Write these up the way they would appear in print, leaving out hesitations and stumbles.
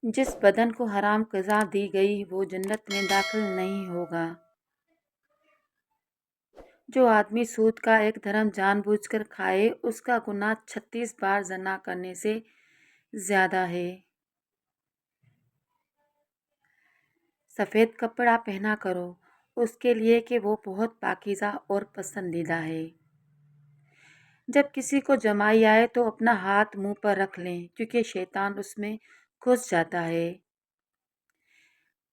جس بدن کو حرام غذا دی گئی وہ جنت میں داخل نہیں ہوگا۔ جو آدمی سود کا ایک درہم جان بوجھ کر کھائے اس کا گناہ 36 بار زنا کرنے سے زیادہ ہے۔ سفید کپڑا پہنا کرو اس کے لیے کہ وہ بہت پاکیزہ اور پسندیدہ ہے۔ جب کسی کو جمائی آئے تو اپنا ہاتھ منہ پر رکھ لیں کیونکہ شیطان اس میں گھس جاتا ہے۔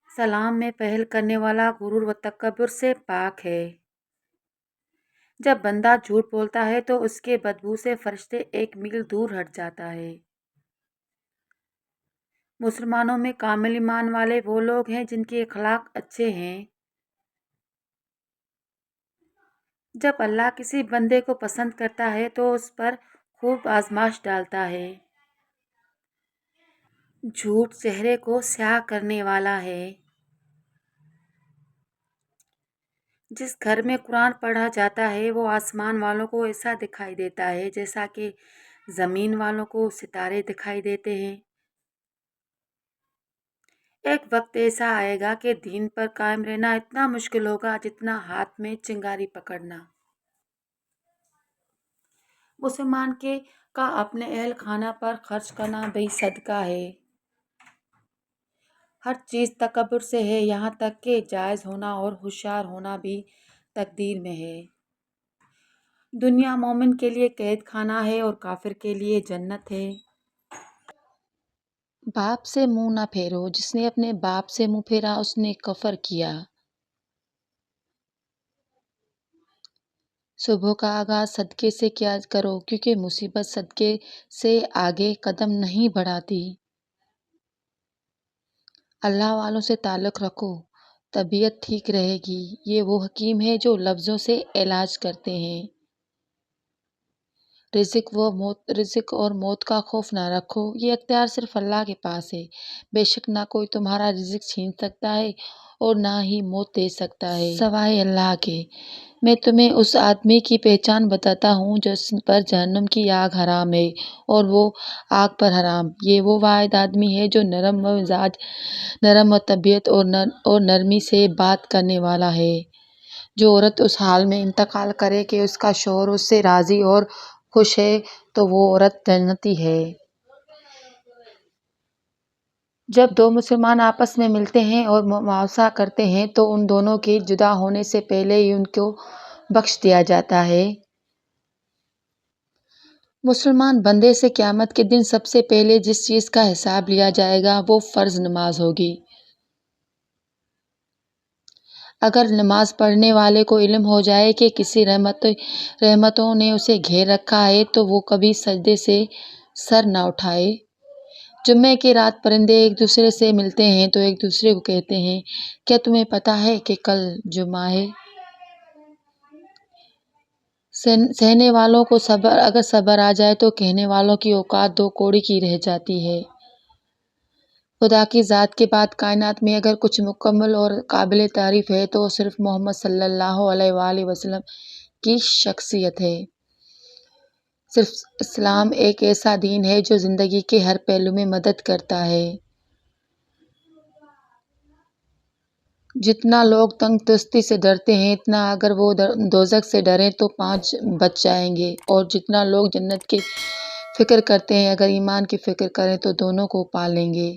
سلام میں پہل کرنے والا غرور و تکبر سے پاک ہے۔ جب بندہ جھوٹ بولتا ہے تو اس کے بدبو سے فرشتے 1 میل دور ہٹ جاتا ہے۔ مسلمانوں میں کامل ایمان والے وہ لوگ ہیں جن کے اخلاق اچھے ہیں۔ جب اللہ کسی بندے کو پسند کرتا ہے تو اس پر خوب آزمائش ڈالتا ہے۔ جھوٹ چہرے کو سیاہ کرنے والا ہے۔ جس گھر میں قرآن پڑھا جاتا ہے وہ آسمان والوں کو ایسا دکھائی دیتا ہے جیسا کہ زمین والوں کو ستارے دکھائی دیتے ہیں۔ ایک وقت ایسا آئے گا کہ دین پر قائم رہنا اتنا مشکل ہوگا جتنا ہاتھ میں چنگاری پکڑنا۔ مسلمان کا اپنے اہل خانہ پر خرچ کرنا بھی صدقہ ہے۔ ہر چیز تکبر سے ہے یہاں تک کہ جائز ہونا اور ہوشیار ہونا بھی تقدیر میں ہے۔ دنیا مومن کے لیے قید خانہ ہے اور کافر کے لیے جنت ہے۔ باپ سے منہ نہ پھیرو، جس نے اپنے باپ سے منہ پھیرا اس نے کفر کیا۔ صبح کا آغاز صدقے سے کیا کرو کیونکہ مصیبت صدقے سے آگے قدم نہیں بڑھاتی۔ اللہ والوں سے تعلق رکھو، طبیعت ٹھیک رہے گی۔ یہ وہ حکیم ہے جو لفظوں سے علاج کرتے ہیں۔ رزق اور موت کا خوف نہ رکھو، یہ اختیار صرف اللہ کے پاس ہے۔ بے شک نہ کوئی تمہارا رزق چھین سکتا ہے اور نہ ہی موت دے سکتا ہے سوائے اللہ کے۔ میں تمہیں اس آدمی کی پہچان بتاتا ہوں جس پر جہنم کی آگ حرام ہے اور وہ آگ پر حرام۔ یہ وہ واحد آدمی ہے جو نرم و مزاج، نرم و طبیعت اور نرمی سے بات کرنے والا ہے۔ جو عورت اس حال میں انتقال کرے کہ اس کا شوہر اس سے راضی اور خوش ہے تو وہ عورت جنتی ہے۔ جب دو مسلمان آپس میں ملتے ہیں اور معاوضہ کرتے ہیں تو ان دونوں کے جدا ہونے سے پہلے ہی ان کو بخش دیا جاتا ہے۔ مسلمان بندے سے قیامت کے دن سب سے پہلے جس چیز کا حساب لیا جائے گا وہ فرض نماز ہوگی۔ اگر نماز پڑھنے والے کو علم ہو جائے کہ کسی رحمتوں نے اسے گھیر رکھا ہے تو وہ کبھی سجدے سے سر نہ اٹھائے۔ جمعے کی رات پرندے ایک دوسرے سے ملتے ہیں تو ایک دوسرے کو کہتے ہیں کیا تمہیں پتہ ہے کہ کل جمعہ ہے؟ سہنے والوں کو اگر صبر آ جائے تو کہنے والوں کی اوقات 2 کوڑی کی رہ جاتی ہے۔ خدا کی ذات کے بعد کائنات میں اگر کچھ مکمل اور قابل تعریف ہے تو صرف محمد صلی اللہ علیہ وآلہ وسلم کی شخصیت ہے۔ صرف اسلام ایک ایسا دین ہے جو زندگی کے ہر پہلو میں مدد کرتا ہے۔ جتنا لوگ تنگ دستی سے ڈرتے ہیں اتنا اگر وہ دوزخ سے ڈریں تو 5 بچ جائیں گے، اور جتنا لوگ جنت کی فکر کرتے ہیں اگر ایمان کی فکر کریں تو دونوں کو پا لیں گے۔